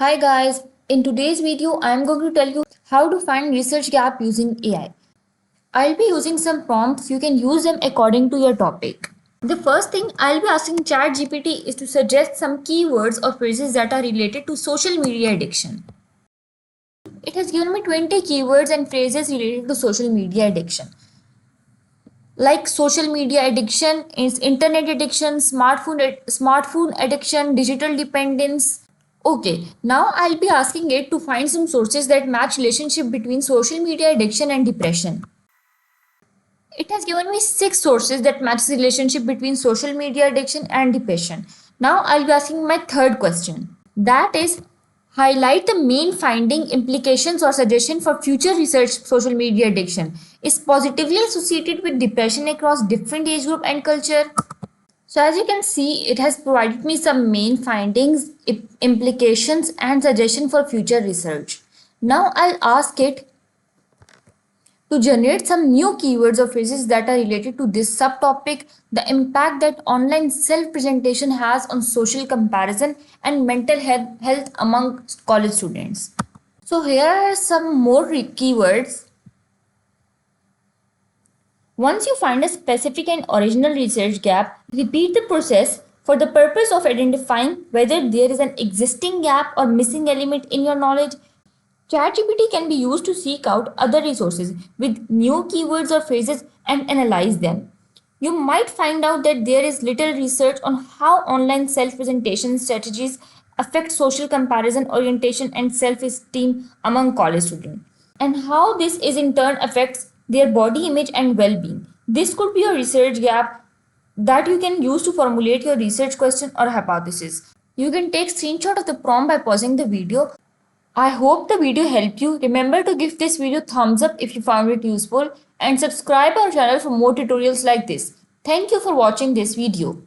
Hi guys, in today's video I am going to tell you how to find research gap using AI. I'll be using some prompts, you can use them according to your topic. The first thing I'll be asking ChatGPT is to suggest some keywords or phrases that are related to social media addiction. It has given me 20 keywords and phrases related to social media addiction. Like social media addiction, is internet addiction, smartphone addiction, digital dependence. Okay, now I'll be asking it to find some sources that match relationship between social media addiction and depression. It has given me 6 sources that match the relationship between social media addiction and depression. Now I'll be asking my third question. That is, highlight the main finding, implications or suggestion for future research. Social media addiction is positively associated with depression across different age group and culture. So as you can see, it has provided me some main findings, implications and suggestion for future research. Now I'll ask it to generate some new keywords or phrases that are related to this subtopic, the impact that online self-presentation has on social comparison and mental health among college students. So here are some more keywords. Once you find a specific and original research gap, repeat the process for the purpose of identifying whether there is an existing gap or missing element in your knowledge. ChatGPT can be used to seek out other resources with new keywords or phrases and analyze them. You might find out that there is little research on how online self-presentation strategies affect social comparison, orientation, and self-esteem among college students, and how this is in turn affects their body image and well-being. This could be a research gap that you can use to formulate your research question or hypothesis. You can take screenshot of the prompt by pausing the video. I hope the video helped you. Remember to give this video thumbs up if you found it useful and subscribe our channel for more tutorials like this. Thank you for watching this video.